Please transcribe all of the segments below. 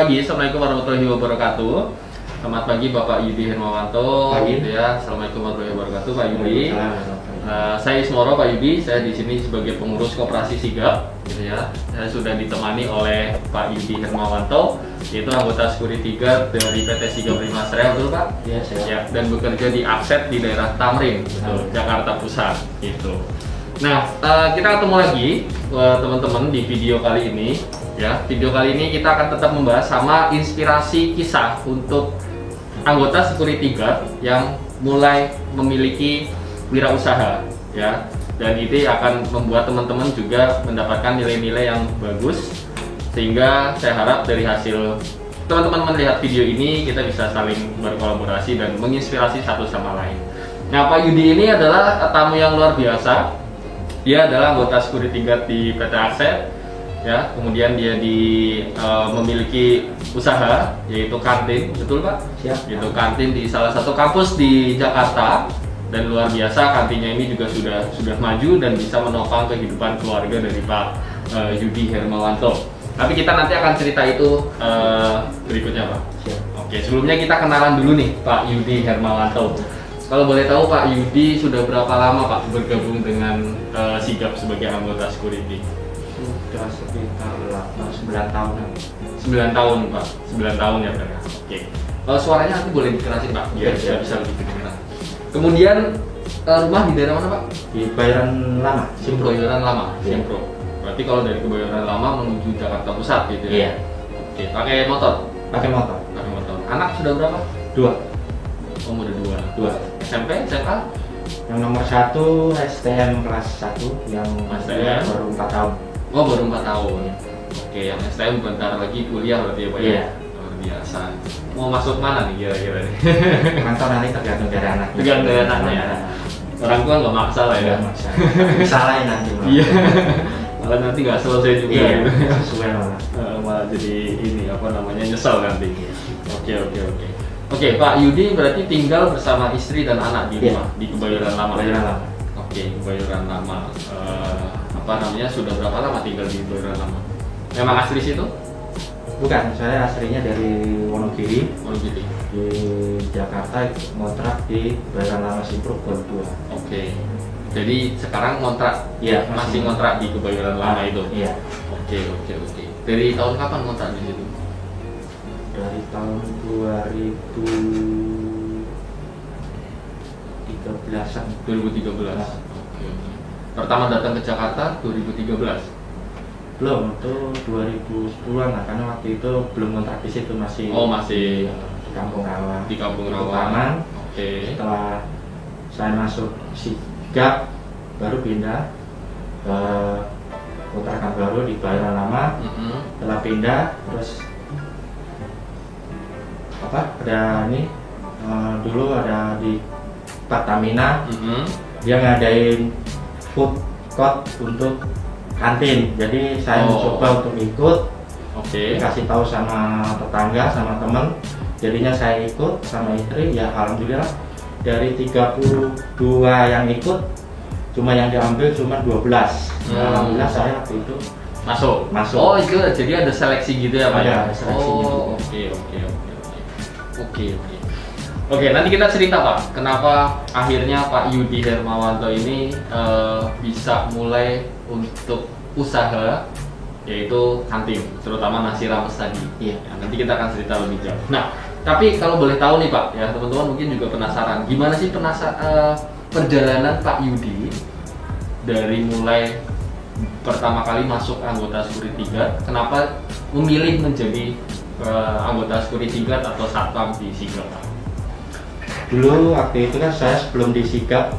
pagi, assalamualaikum warahmatullahi wabarakatuh. Selamat pagi Bapak Yudi Hermawanto. Pagi. Gitu ya. Assalamualaikum warahmatullahi wabarakatuh Pak Yudi. Saya Ismoro Pak Yudi. Saya di sini sebagai pengurus koperasi Sigap. Gitu ya. Saya sudah ditemani oleh Pak Yudi Hermawanto, yaitu anggota Security Guard dari PT Sigap Rimasraya, betul Pak? Iya, saya. Ya, dan bekerja di Akset di daerah Tamrin, betul, Jakarta Pusat. Gitu. Nah, kita ketemu lagi teman-teman di video kali ini. Ya, video kali ini kita akan tetap membahas sama inspirasi kisah untuk anggota security guard yang mulai memiliki wirausaha, ya. Dan itu akan membuat teman-teman juga mendapatkan nilai-nilai yang bagus, sehingga saya harap dari hasil teman-teman melihat video ini kita bisa saling berkolaborasi dan menginspirasi satu sama lain. Nah, Pak Yudi ini adalah tamu yang luar biasa. Dia adalah anggota security guard di PT Akset. Ya, kemudian dia memiliki usaha yaitu kantin, betul Pak? Siap. Itu kantin di salah satu kampus di Jakarta, dan luar biasa kantinnya ini juga sudah maju dan bisa menopang kehidupan keluarga dari Pak Yudi Hermawanto. Tapi kita nanti akan cerita itu berikutnya Pak. Siap. Oke, sebelumnya kita kenalan dulu nih Pak Yudi Hermawanto. Kalau boleh tahu Pak Yudi sudah berapa lama Pak bergabung dengan Sigap sebagai anggota security? Sudah sekitar 9 tahun. 9 tahun Pak, 9 tahun ya Pak. Oke. Suaranya nanti boleh dikerasin Pak, biar Ya. bisa lebih kedengeran. Kemudian rumah di daerah mana Pak? Di Bayaran Lama, Simpro. Kebayoran Lama, Iya. Simpro. Berarti kalau dari Kebayoran Lama menuju Jakarta Pusat gitu ya? Iya. Oke, pakai motor? Pakai motor. Pakai motor. Anak sudah berapa? 2. Oh, udah 2. Dua. SMP, SMA? Yang nomor 1 STM kelas 1, yang STM. baru 4 tahun. Oh, baru 4 tahun. Oke, yang STM bentar lagi kuliah berarti ya Pak? Iya. Luar biasa. Mau masuk mana nih kira-kira nih? Mantap, nanti tergantung dari anaknya. Tergantung dari anaknya ya. Orang tua nggak maksa lah ya. Enggak masalah. Disalahin nanti. Bro. Iya. Malah nanti nggak selesai juga. Iya, gitu. sesuai malah. Malah jadi ini apa namanya, nyesal nanti. Oke. Oke, Pak Yudi berarti tinggal bersama istri dan anak di Iya. rumah di Kebayoran Lama. Bayaran Lama. Oke, Kebayoran Lama. Apa namanya, sudah berapa lama tinggal di Kebayoran Lama? Memang asli situ? Bukan, saya aslinya dari Wonogiri. Wonogiri. Di Jakarta ngontrak di Bayaran Lama Simpro Gol 2. Oke. Jadi sekarang kontrak, Iya, masih ngontrak di Kebayoran Lama itu. Iya. Oke. Dari tahun kapan kontrak di situ? Dari tahun 2013-an. 2013. Nah. Oke. Pertama datang ke Jakarta 2013. Belum, itu 2010-an lah, karena waktu itu belum kontrak di situ, masih Masih di Kampung Rawa. di Kampung Itu Rawa. aman. Oke. Setelah saya masuk Sigap, baru pindah ke kontrakan baru di Bayaran Lama. Mhm. Setelah pindah, terus ada ini dulu ada di Pertamina, Mhm. dia ngadain food court untuk kantin, jadi saya mencoba untuk ikut. Oke. Dikasih tahu sama tetangga, sama temen, jadinya saya ikut sama istri. Ya alhamdulillah, dari 32 yang ikut, cuma yang diambil cuma 12. Alhamdulillah saya waktu itu Masuk. Masuk. Oh, itu jadi ada seleksi gitu ya Pak? Ada ya? seleksi Oh, oke. Oke, nanti kita cerita Pak, kenapa akhirnya Pak Yudi Hermawanto ini bisa mulai untuk usaha, yaitu kantin, terutama nasi rames tadi. Iya. Ya, nanti kita akan cerita lebih jauh. Nah, tapi kalau boleh tahu nih Pak, ya teman-teman mungkin juga penasaran, gimana sih perjalanan Pak Yudi dari mulai pertama kali masuk anggota security guard, kenapa memilih menjadi anggota security guard atau satpam di Sigap? dulu waktu itu kan saya sebelum di Sigap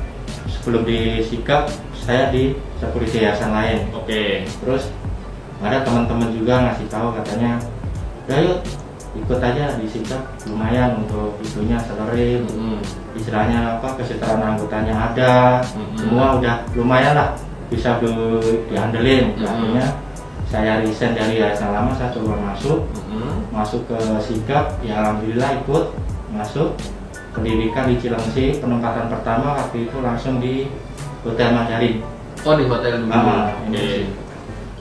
saya di security yayasan lain. Oke. Terus ada teman-teman juga ngasih tahu, katanya, "Ya yuk ikut aja di Sigap, lumayan untuk itunya salary, istilahnya apa, kesejahteraan anggotanya ada, semua udah lumayan lah, bisa diandelin." Akhirnya saya resign dari yayasan lama, saya coba masuk ke Sigap. Ya alhamdulillah ikut masuk pendidikan di Cilengsi. Penempatan pertama waktu itu langsung di Hotel Mandarin. Oh, di hotel dulu.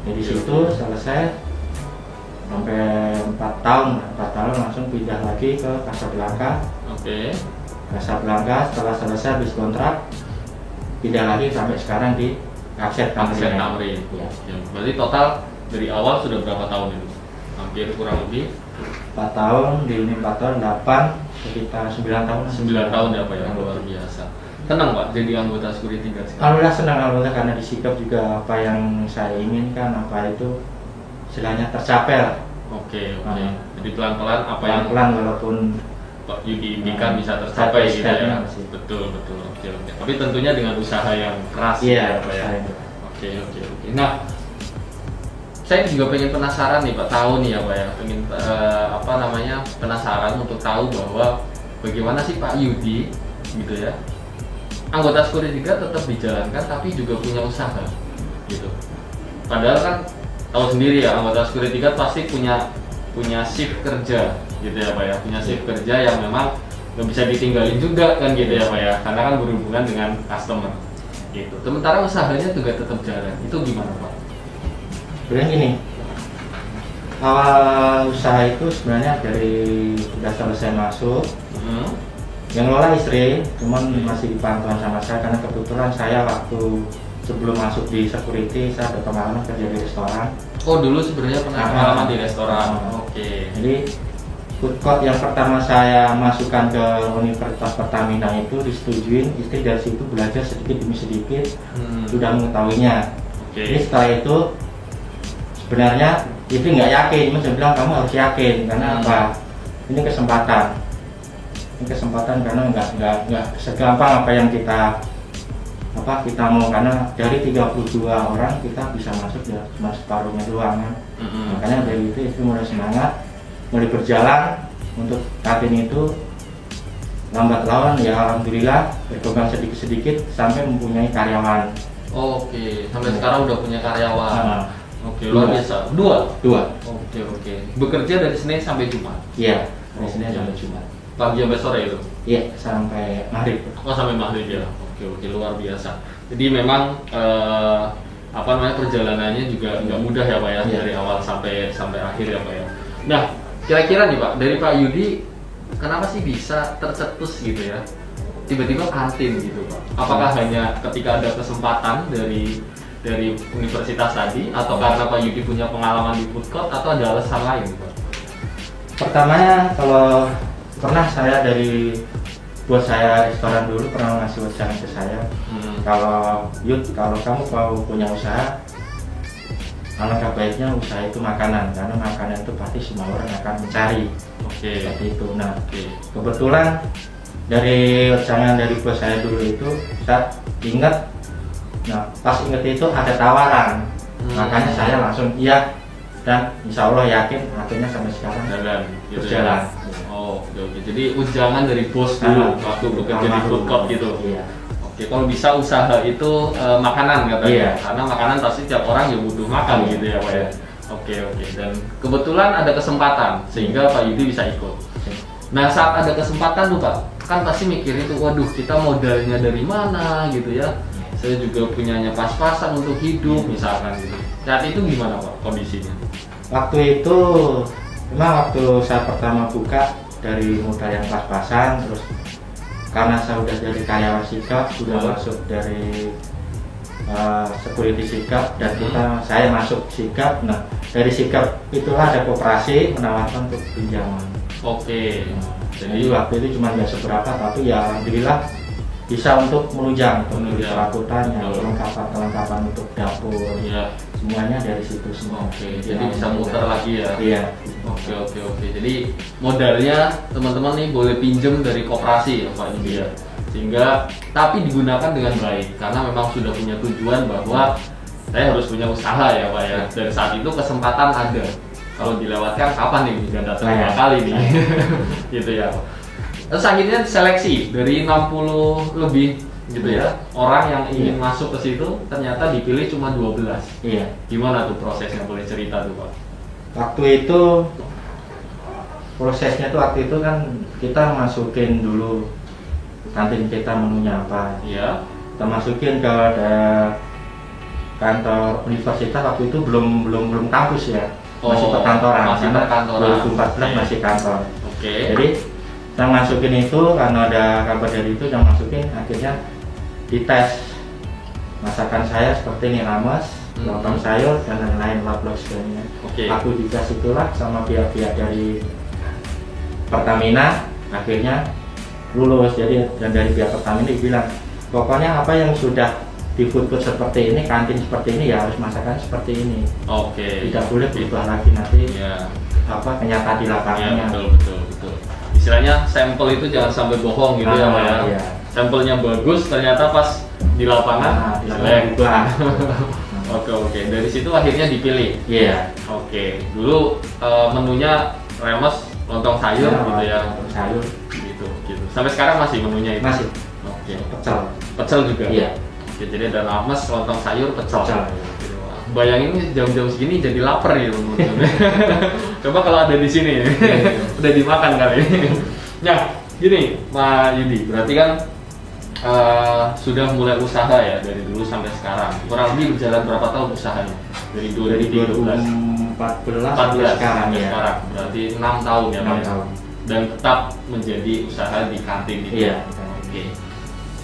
Di situ selesai sampai 4 tahun langsung pindah lagi ke Casablanca. Oke. Casablanca setelah selesai habis kontrak pindah lagi sampai sekarang di Akset Tamrin. Ya. Ya, berarti total dari awal sudah berapa tahun itu? Hampir kurang lebih 4 tahun, di ini 4 tahun, 8, sekitar 9 tahun. 9 tahun ya Pak ya, luar biasa. Tenang Pak jadi anggota security guard sekarang? Alhamdulillah senang, alhamdulillah, karena disikap juga apa yang saya inginkan, apa itu istilahnya tercapai lah. Oke. Jadi pelan-pelan apa yang Pelan-pelan walaupun Pak Yudi impikan bisa tercapai gitu ya. Masih. Betul. Oke. Tapi tentunya dengan usaha yang keras Iya, ya Pak ya. saya. Oke. Nah, saya juga pengen penasaran nih Pak, tahu nih ya Pak ya, pengen penasaran untuk tahu bahwa bagaimana sih Pak Yudi gitu ya, anggota security guard tetap dijalankan tapi juga punya usaha gitu. Padahal kan tahu sendiri ya, anggota security guard pasti punya shift kerja gitu ya Pak ya, punya shift kerja yang memang nggak bisa ditinggalin juga kan gitu ya Pak ya, karena kan berhubungan dengan customer gitu. Sementara usahanya juga tetap jalan, itu gimana Pak? Sebenarnya gini, awal usaha itu sebenarnya dari sudah selesai masuk, yang ngelola istri, cuman masih dipantau sama saya karena kebetulan saya waktu sebelum masuk di security saya ada pengalaman kerja di restoran. Oh dulu sebenarnya pernah pengalaman di restoran. Oke. Jadi food court yang pertama saya masukkan ke Universitas Pertamina itu disetujuin, istri dari situ belajar sedikit demi sedikit, sudah mengetahuinya. Jadi setelah itu sebenarnya itu nggak yakin, mas bilang kamu harus yakin karena apa? Ini kesempatan karena nggak segampang apa yang kita mau, karena dari 32 orang kita bisa masuk ya cuma separuhnya doang kan. Makanya dari itu mulai semangat, mulai berjalan untuk saat ini itu lambat laun ya alhamdulillah berkembang sedikit sampai mempunyai karyawan. Oke, sampai sekarang udah punya karyawan. Oke, luar biasa. Dua. Oke. Bekerja dari Senin sampai Jumat. Iya, dari Senin sampai Jumat. Pagi sampai sore itu? Iya, sampai maghrib. Oh, sampai maghrib ya. Oke, luar biasa. Jadi memang perjalanannya juga nggak mudah ya Pak ya, dari awal sampai akhir ya Pak ya. Nah, kira-kira nih Pak, dari Pak Yudi, kenapa sih bisa tercetus gitu ya? Tiba-tiba kantin gitu Pak. Apakah hanya ketika ada kesempatan dari universitas tadi, atau karena Pak Yudi punya pengalaman di food court, atau ada alasan lain Pak? Pertamanya kalau pernah saya dari buat saya restoran dulu pernah ngasih wejangan ke saya, kalau kamu mau punya usaha, alangkah baiknya usaha itu makanan, karena makanan itu pasti semua orang akan mencari. Seperti itu. Nah, kebetulan dari wejangan dari bos saya dulu itu saya ingat. Nah, pas inget itu ada tawaran, makanya saya langsung iya, dan insya Allah yakin akhirnya sampai sekarang berjalan. Oke. Jadi ujangan dari bos dulu waktu bekerja di food court gitu. Iya. Oke, kalau bisa usaha itu makanan katanya, iya. Karena makanan pasti tiap orang ya butuh makan gitu ya Pak ya. Oke. Dan kebetulan ada kesempatan sehingga Pak Yudi bisa ikut. Nah, saat ada kesempatan tuh Pak, kan pasti mikir itu, waduh kita modalnya dari mana gitu ya. Saya juga punyanya pas-pasan untuk hidup misalkan gitu. Saat itu gimana Pak kondisinya? Waktu itu memang waktu saya pertama buka dari modal yang pas-pasan, terus karena saya udah dari karyawan sikap, sudah masuk dari security sikap, dan saya masuk sikap. Nah, dari sikap itulah ada koperasi menawarkan untuk pinjaman. Oke. Jadi waktu itu cuma nggak seberapa, tapi ya alhamdulillah bisa untuk menunjang perabotannya, kelengkapan untuk dapur, semuanya dari situ semua. Jadi bisa muter lagi ya. Iya. Oke. Jadi modalnya teman-teman nih boleh pinjem dari koperasi ya Pak Yudi ya. Sehingga tapi digunakan dengan baik karena memang sudah punya tujuan bahwa saya harus punya usaha ya Pak ya. Dan saat itu kesempatan ada. Kalau dilewatkan kapan nih bisa datang 2 kali nih. Gitu ya. Terus akhirnya seleksi dari 60 lebih gitu ya orang yang ingin masuk ke situ, ternyata dipilih cuma 12. Iya. Gimana tuh prosesnya, boleh cerita tuh Pak? Waktu itu prosesnya tuh waktu itu kan kita masukin dulu kantin kita menunya apa. Iya. Kita masukin ke kantor universitas, waktu itu belum kampus ya. masih perkantoran. Masih Karena perkantoran. 2014 masih kantor. Oke. Jadi saya masukin itu karena ada kabar dari itu, saya masukin, akhirnya dites masakan saya seperti ini, rames, lontong sayur dan lain-lain, lauk sebagainya. Oke. Aku dites itulah sama pihak-pihak dari Pertamina, akhirnya lulus. Jadi dan dari pihak Pertamina bilang, pokoknya apa yang sudah di food court seperti ini, kantin seperti ini, ya harus masakan seperti ini. Oke. Tidak boleh berubah lagi nanti Ya. apa kenyataan di lapangannya. Ya, betul. Istilahnya sampel itu jangan sampai bohong gitu ya Pak ya. Iya. Sampelnya bagus, ternyata pas di lapangan Di jelek. lapangan Oke. Dari situ akhirnya dipilih. Iya. Oke. Dulu menunya remes, lontong sayur gitu ya. Lontong sayur. Gitu. Sampai sekarang masih menunya itu. Masih. Oke. Pecel juga. Iya. Oke, jadi ada rames, lontong sayur, pecel. Gitu. Bayangin ini jam-jam segini jadi lapar ya teman-teman. Coba kalau ada di sini, udah dimakan kali. Nah, gini, Pak Yudi, berarti kan sudah mulai usaha ya dari dulu sampai sekarang. Kurang lebih berjalan berapa tahun usahanya? Dari 2014 sampai sekarang ya. Berarti 6 tahun ya, Pak. 6 tahun. Dan tetap menjadi usaha di kantin itu. Iya. Oke.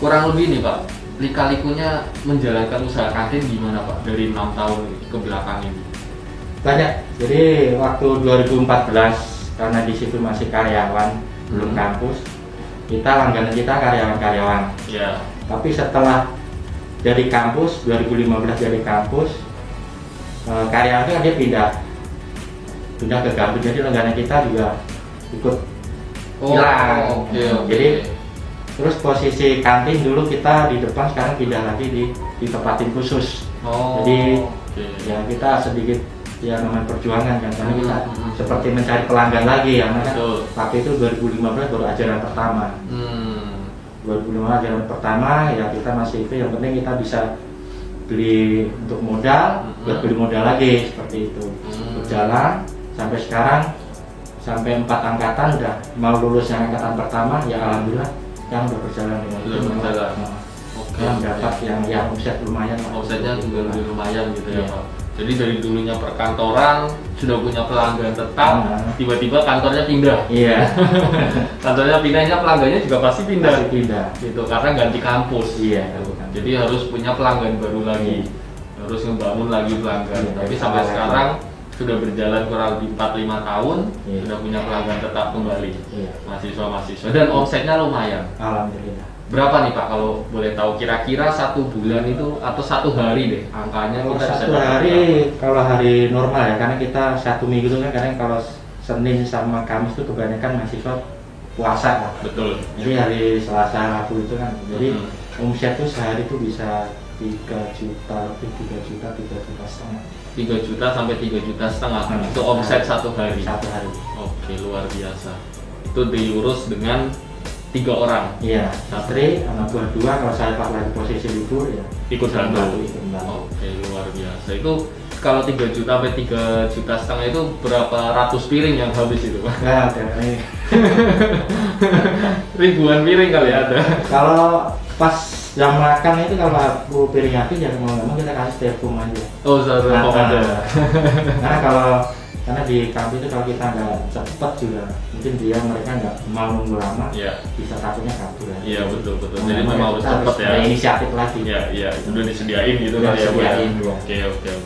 Kurang lebih nih Pak, lika-likunya menjalankan usaha kantin gimana Pak dari 6 tahun ke belakang ini? Banyak. Jadi waktu 2014 karena di situ masih karyawan, belum kampus, langganan kita karyawan-karyawan. Ya. Tapi setelah dari kampus 2015 dari kampus, karyawan itu kan dia pindah ke kampus, jadi langganan kita juga ikut hilang. Jadi terus posisi kantin dulu kita di depan, sekarang pindah lagi ditempatin khusus. Jadi ya kita sedikit ya namanya perjuangan kan, karena kita seperti mencari pelanggan lagi ya, karena kan waktu itu 2015 baru ajaran pertama. 2015 ajaran pertama ya kita masih itu, yang penting kita bisa beli untuk modal, buat beli modal lagi seperti itu. Berjalan sampai sekarang, sampai 4 angkatan udah mau lulus yang angkatan pertama ya, alhamdulillah yang udah berjalan dengan berjalan. Dapat yang omset lumayan. Omsetnya juga lebih lumayan gitu ya Pak. Jadi dari dulunya perkantoran sudah punya pelanggan tetap, tiba-tiba kantornya pindah. Iya. Kantornya pindahnya, pelanggannya juga pasti pindah. Gitu, karena ganti kampus. Iya. Jadi harus punya pelanggan baru lagi, harus ngebangun lagi pelanggan. Tapi sampai sekarang sudah berjalan kurang lebih 4-5 tahun, sudah punya pelanggan tetap kembali. Mahasiswa dan omsetnya lumayan. Alhamdulillah. Berapa nih Pak kalau boleh tahu, kira-kira 1 bulan itu atau 1 hari deh angkanya? Kalau 1 hari, kalau hari normal ya, karena kita 1 minggu itu kan kadang kalau Senin sama Kamis itu kebanyakan mahasiswa puasa lah. Betul. Jadi hari Selasa, Rabu itu kan, jadi omset tuh sehari itu bisa 3 juta lebih, 3 juta setengah. 3 juta sampai 3 juta setengah. Itu omset 1 hari. 1 hari. Oke, luar biasa. Itu diurus dengan 3 orang. Iya, istri, anak buah 2, kalau saya pas lagi posisi libur ya ikut bantu. Oke, luar biasa. Itu kalau 3 juta sampai 3 juta setengah itu berapa ratus piring yang habis itu Pak? Ya, ini. Ribuan piring kali ada. Kalau pas jam makan itu, kalau aku piring habis ya mau nggak mau kita kasih styrofoam aja. Oh, styrofoam aja. Karena di kampus itu kalau kita nggak cepet juga, mungkin mereka nggak mau nunggu lama, bisa takutnya kabur. Iya, betul. Jadi memang harus cepet ya. Inisiatif lagi. Iya, udah disediain gitu kan ya. Oke.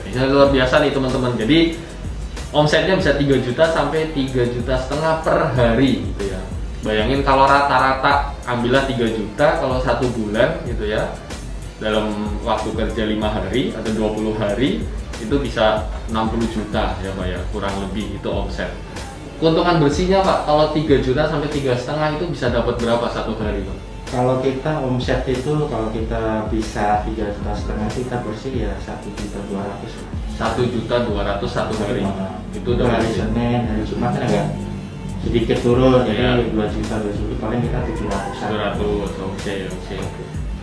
Ini luar biasa nih teman-teman. Jadi omsetnya bisa 3 juta sampai 3 juta setengah per hari gitu ya. Bayangin kalau rata-rata ambillah 3 juta kalau 1 bulan gitu ya, dalam waktu kerja 5 hari atau 20 hari itu bisa 60 juta ya Pak ya, kurang lebih itu omset. Keuntungan bersihnya Pak, kalau 3 juta sampai 3,5 itu bisa dapat berapa 1 hari Pak? Kalau kita omset itu, kalau kita bisa 3,5 juta, kita bersih ya 1.200.000. 1.200.000 1 hari. Itu udah hari Senin, hari Jumat kan agak sedikit turun, jadi 2 juta paling kita 700. Oke.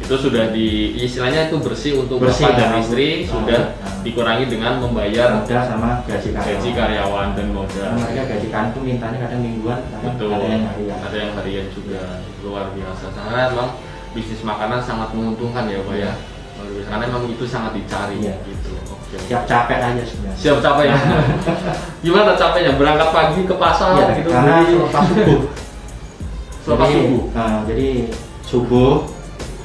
Itu sudah istilahnya itu bersih untuk bapak dan istri, sudah dikurangi dengan membayar modal sama gaji karyawan dan modal. Mereka gaji karyawan itu mintanya kadang mingguan, ada yang harian juga. Luar biasa. Karena memang bisnis makanan sangat menguntungkan ya Pak ya. Luar biasa. Karena memang itu sangat dicari Iya. gitu. Oke. Siap capek aja sebenarnya. Siap capek ya. Gimana capeknya? Berangkat pagi ke pasar Iya, gitu. karena beli. selepas subuh. Selepas Jadi, subuh. jadi subuh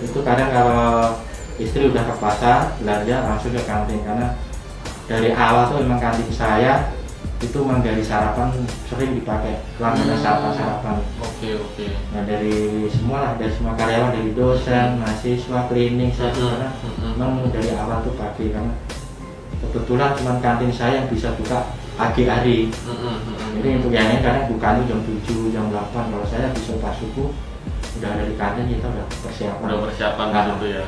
itu kadang kalau istri udah ke pasar belanja langsung ke kantin, karena dari awal tuh memang kantin saya itu memang dari sarapan sering dipakai langganan sarapan. Oke. Nah dari semua lah, dari semua karyawan, dari dosen, mahasiswa, cleaning, saya karena memang dari awal tuh pagi, karena kebetulan cuma kantin saya yang bisa buka pagi hari. Jadi untuk yang lain kadang bukanya jam 7, jam 8. Kalau saya bisa pas subuh udah ada di kantin, kita udah persiapan. Udah persiapan Nah, gitu ya.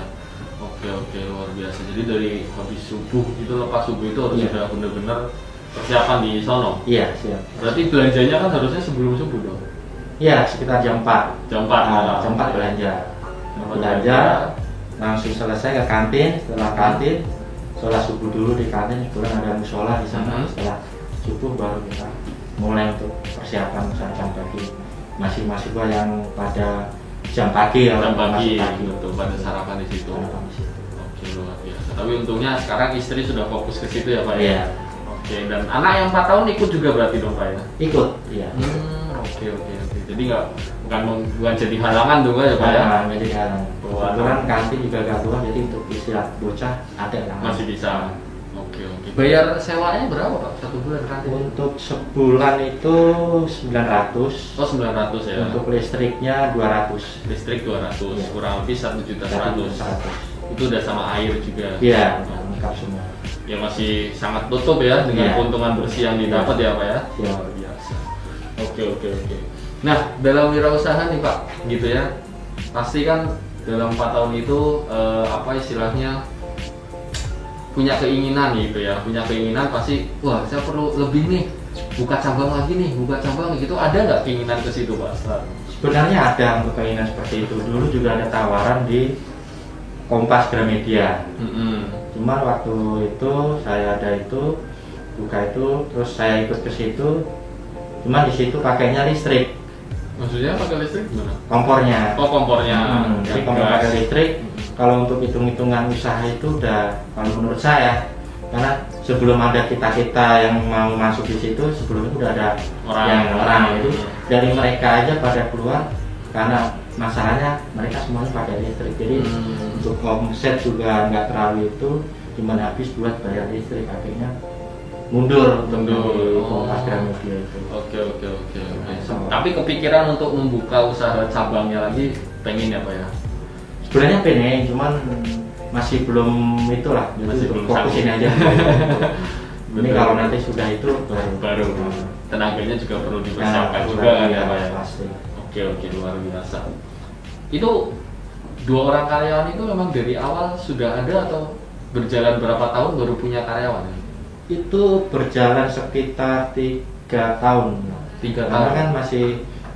Oke, luar biasa. Jadi dari habis subuh itu, lepas subuh itu harus Iya. sudah benar-benar persiapan di sono. Iya, siap. Berarti belanjanya kan harusnya sebelum subuh dong. Iya, sekitar jam 4. Jam 4. Nah, jam 4 belanja. Belanja, langsung selesai ke kantin. Setelah kantin, sholat subuh dulu di kantin. Kemudian ada musola di sana. Setelah subuh baru kita mulai untuk persiapan sarapan pagi. Masih mahasiswa yang pada jam pagi, Jam masih pagi gitu pada sarapan di situ. Sarapan di situ. Oke, luar biasa. Tapi untungnya sekarang istri sudah fokus ke situ ya Pak ya. Iya, Oke, dan anak yang 4 tahun ikut juga berarti dong Pak ya. ikut. Iya. Oke. Jadi bukan jadi halangan dong ya Pak ya. Nah, jadi kebetulan kantin juga gak turun, jadi untuk istirahat bocah ada lah. Masih bisa. Oke. Bayar sewanya berapa Pak? 1 bulan kantin? Untuk sebulan itu 900. Oh 900 ya. Untuk listriknya 200. Listrik 200, Iya. kurang lebih 1.100.000. 100. Itu udah sama air juga. Iya, lengkap semua. Ya masih sangat tutup ya dengan Iya. keuntungan bersih yang didapat ya Pak ya. Iya. Luar biasa. Oke. Nah dalam wirausaha nih Pak, gitu ya. Pasti kan dalam 4 tahun itu apa istilahnya punya keinginan gitu ya, punya keinginan pasti wah saya perlu lebih nih, buka cabang lagi nih, buka cabang gitu. Ada nggak keinginan ke situ Pak? Sebenarnya ada untuk keinginan seperti itu. Dulu juga ada tawaran di Kompas Gramedia. Cuman waktu itu saya ada itu buka itu, terus saya ikut ke situ. Cuman di situ pakainya listrik, Maksudnya pakai listrik gimana? kompornya. Oh kompornya. Jadi kompor pakai listrik. Kalau untuk hitung-hitungan usaha itu udah, kalau menurut saya, karena sebelum ada kita yang mau masuk di situ, sebelum itu udah ada orang itu dari mereka aja pada keluar, karena masalahnya mereka semuanya pakai listrik. Jadi untuk omset juga nggak terlalu itu, cuma habis buat bayar listrik, akhirnya mundur untuk di Kompas Gramedia itu. Oke. Tapi kepikiran untuk membuka usaha cabangnya lagi pengen ya Pak ya? Sebenarnya pengen, cuman masih belum itulah, Masih itu belum fokusin sanggup. aja. Ini Betul. kalau nanti sudah itu Baru tenaganya juga perlu Nah, dipersiapkan juga kan ya Pak ya? pasti. Oke, luar biasa. Itu 2 orang karyawan itu memang dari awal sudah ada atau berjalan berapa tahun baru punya karyawan? Itu berjalan sekitar 3 tahun. 3 Karena tahun. kan masih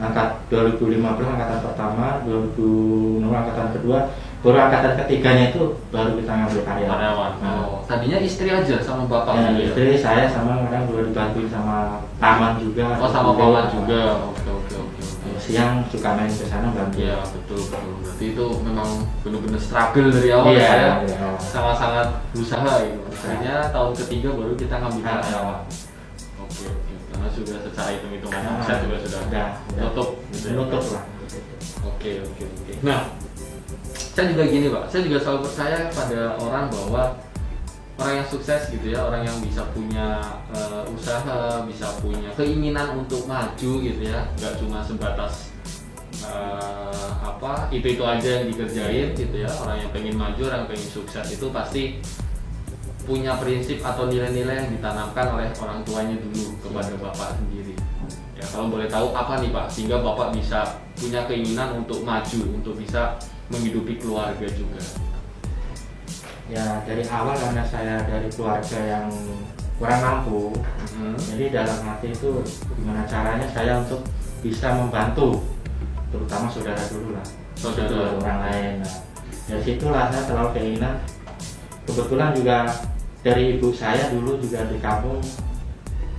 angkat 2015 angkatan pertama, 2016 angkatan kedua, baru angkatan ketiganya itu baru kita ngambil karyawan. Oh, tadinya istri aja sama bapak Ya, juga ya? istri saya sama kadang juga dibantuin sama paman juga. Oh, sama paman juga. Oke. Siang suka main ke sana bantu. Iya, betul. Berarti itu memang benar-benar struggle dari awal Iya, ya. iya. Sangat-sangat berusaha gitu. Akhirnya tahun ketiga baru kita ngambil karyawan. Oke. Karena sudah secara hitung-hitungan omset juga sudah tutup. gitu ya. Menutup lah. Oke. Nah, saya juga gini Pak, saya juga selalu percaya pada orang bahwa orang yang sukses gitu ya, orang yang bisa punya usaha, bisa punya keinginan untuk maju gitu ya, nggak cuma sebatas itu aja yang dikerjain gitu ya. Orang yang pengen maju, orang yang pengen sukses itu pasti punya prinsip atau nilai-nilai yang ditanamkan oleh orang tuanya dulu kepada bapak sendiri. Ya, kalau boleh tahu apa nih Pak, sehingga bapak bisa punya keinginan untuk maju, untuk bisa menghidupi keluarga juga. Ya dari awal karena saya dari keluarga yang kurang mampu, jadi dalam hati itu gimana caranya saya untuk bisa membantu, terutama saudara dulu lah, Saudara. orang lain. Nah, dari situlah saya selalu keinginan. Kebetulan juga dari ibu saya dulu juga di kampung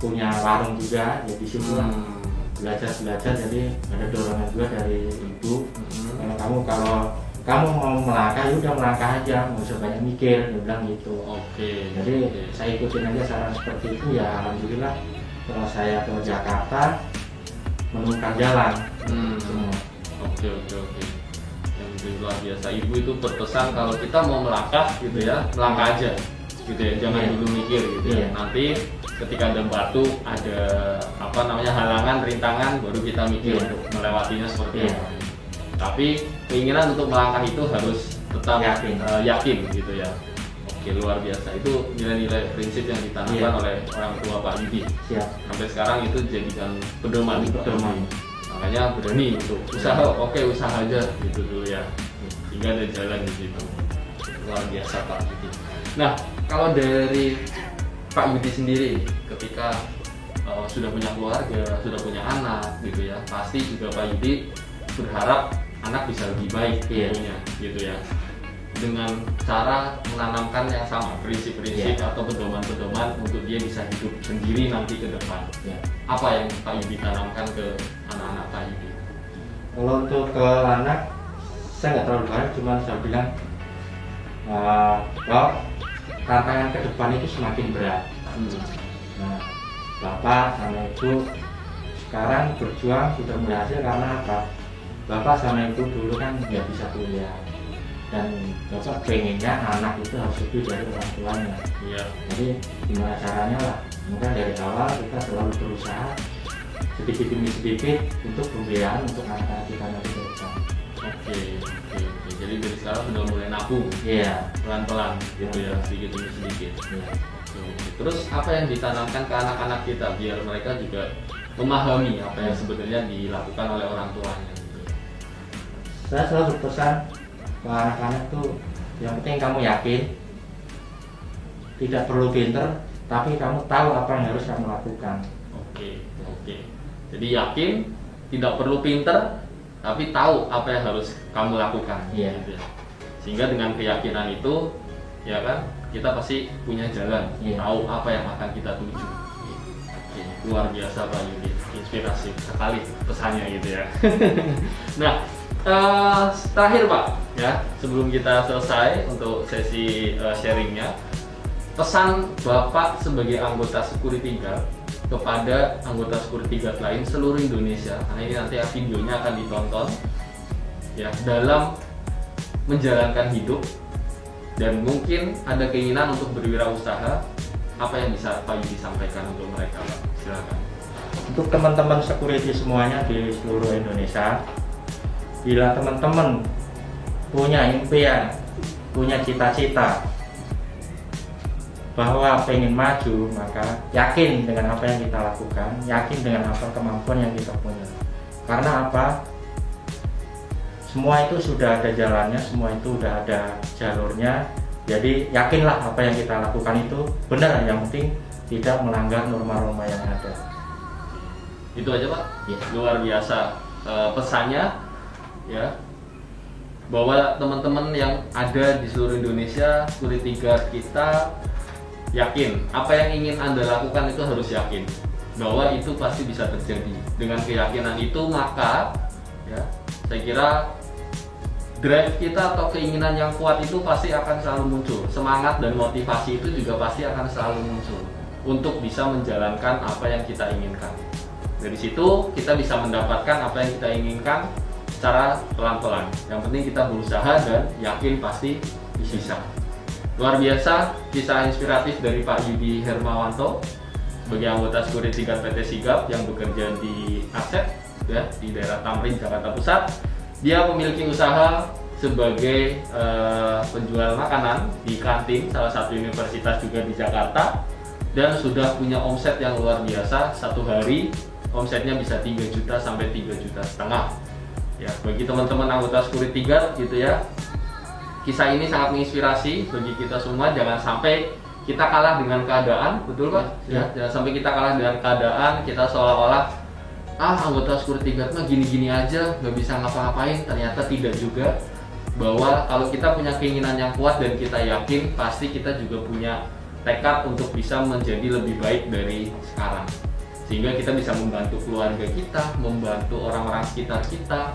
punya warung juga, jadi situlah belajar, jadi ada dorongan juga dari ibu. Kamu kalau kamu mau melangkah, ya udah melangkah aja, nggak usah banyak mikir, dia bilang gitu. Oke. Jadi saya ikutin aja saran seperti itu, ya alhamdulillah setelah saya ke Jakarta menemukan jalan. Semua. Oke. Yang luar biasa. Ibu itu berpesan kalau kita mau melangkah gitu ya, melangkah aja gitu ya, jangan dulu mikir gitu ya. Nanti ketika ada batu, ada apa namanya halangan, rintangan, baru kita mikir untuk melewatinya seperti apa. Tapi keinginan untuk melangkah itu harus tetap yakin gitu ya. Oke, luar biasa. Itu nilai-nilai prinsip yang ditanamkan oleh orang tua Pak Yudi. Sampai sekarang itu jadikan pedoman. Makanya berani untuk usaha, usaha aja gitu dulu ya. Hingga ada jalan di situ. Luar biasa Pak Yudi. Nah, kalau dari Pak Yudi sendiri ketika sudah punya keluarga, sudah punya anak gitu ya, pasti juga Pak Yudi berharap anak bisa lebih baik ilmunya gitu ya, dengan cara menanamkan yang sama, prinsip-prinsip atau pedoman-pedoman untuk dia bisa hidup sendiri nanti ke depan. Apa yang Pak Yudi tanamkan ke anak-anak Pak Yudi? Kalau untuk ke anak, saya nggak terlalu banyak, cuma saya bilang bahwa tantangan ke depan itu semakin berat. Nah, Bapak sama Ibu sekarang berjuang sudah berhasil karena apa? Bapak sama Ibu dulu kan nggak bisa kuliah, dan Bapak pengennya anak itu harus lebih dari orang tuanya. Jadi gimana caranya lah? Mungkin dari awal kita selalu berusaha sedikit demi sedikit untuk pembiayaan untuk anak-anak kita nanti ke depan. Oke. Jadi dari sekarang sudah mulai nabung, pelan-pelan gitu ya, sedikit demi sedikit. Terus apa yang ditanamkan ke anak-anak kita biar mereka juga memahami apa yang sebenarnya dilakukan oleh orang tuanya? Gitu. Saya selalu berpesan ke anak-anak tuh, yang penting kamu yakin, tidak perlu pinter, tapi kamu tahu apa yang harus kamu lakukan. Oke. Jadi yakin, tidak perlu pinter, tapi tahu apa yang harus kamu lakukan. Gitu ya. Sehingga dengan keyakinan itu, ya kan, kita pasti punya jalan, tahu apa yang akan kita tuju. Luar biasa Pak Yudi, inspirasi sekali pesannya gitu ya. Nah, terakhir Pak, ya sebelum kita selesai untuk sesi sharingnya, pesan Bapak sebagai anggota Security Guard kepada anggota Security Guard lain seluruh Indonesia, karena ini nanti videonya akan ditonton ya, dalam menjalankan hidup dan mungkin ada keinginan untuk berwirausaha, apa yang bisa Pak Yudi sampaikan untuk mereka Pak? Silakan. Untuk teman-teman security semuanya di seluruh Indonesia, bila teman-teman punya impian, punya cita-cita bahwa pengen maju, maka yakin dengan apa yang kita lakukan, yakin dengan apa kemampuan yang kita punya. Karena apa? Semua itu sudah ada jalannya, semua itu sudah ada jalurnya. Jadi yakinlah apa yang kita lakukan itu benar, yang penting tidak melanggar norma-norma yang ada. Itu aja Pak. Luar biasa pesannya ya, bahwa teman-teman yang ada di seluruh Indonesia, security guard kita, yakin apa yang ingin Anda lakukan itu harus yakin bahwa itu pasti bisa terjadi. Dengan keyakinan itu maka ya, saya kira drive kita atau keinginan yang kuat itu pasti akan selalu muncul. Semangat dan motivasi itu juga pasti akan selalu muncul untuk bisa menjalankan apa yang kita inginkan. Dari situ kita bisa mendapatkan apa yang kita inginkan secara pelan-pelan. Yang penting kita berusaha dan yakin pasti bisa. Luar biasa kisah inspiratif dari Pak Yudi Hermawanto sebagai anggota Security Guard PT Sigap yang bekerja di Asep ya, di daerah Tamrin, Jakarta Pusat. Dia memiliki usaha sebagai penjual makanan di kantin salah satu universitas juga di Jakarta, dan sudah punya omset yang luar biasa. Satu hari omsetnya bisa 3 juta sampai 3,5 juta. Ya, bagi teman-teman anggota Security Guard gitu ya, kisah ini sangat menginspirasi bagi kita semua. Jangan sampai kita kalah dengan keadaan, betul Pak? Ya, jangan sampai kita kalah dengan keadaan, kita seolah-olah anggota Security Guard mah gini-gini aja, nggak bisa ngapa-ngapain. Ternyata tidak juga. Bahwa kalau kita punya keinginan yang kuat dan kita yakin, pasti kita juga punya tekad untuk bisa menjadi lebih baik dari sekarang. Sehingga kita bisa membantu keluarga kita, membantu orang-orang sekitar kita,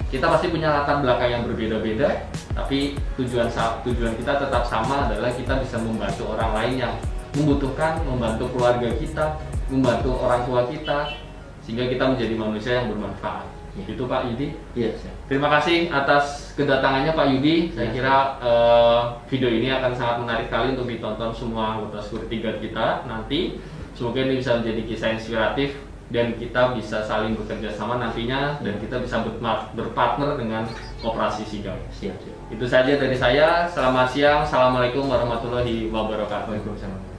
Kita pasti punya latar belakang yang berbeda-beda, tapi tujuan kita tetap sama, adalah kita bisa membantu orang lain yang membutuhkan, membantu keluarga kita, membantu orang tua kita, sehingga kita menjadi manusia yang bermanfaat. Itu Pak Yudi. Iya, siap. Terima kasih atas kedatangannya Pak Yudi. Saya kira video ini akan sangat menarik sekali untuk ditonton semua anggota security guard kita nanti. Semoga ini bisa menjadi kisah inspiratif dan kita bisa saling bekerja sama nantinya, dan kita bisa berpartner dengan Koperasi Sigap. Siap, siap. Itu saja dari saya. Selamat siang. Assalamualaikum warahmatullahi wabarakatuh. Waalaikumsalam.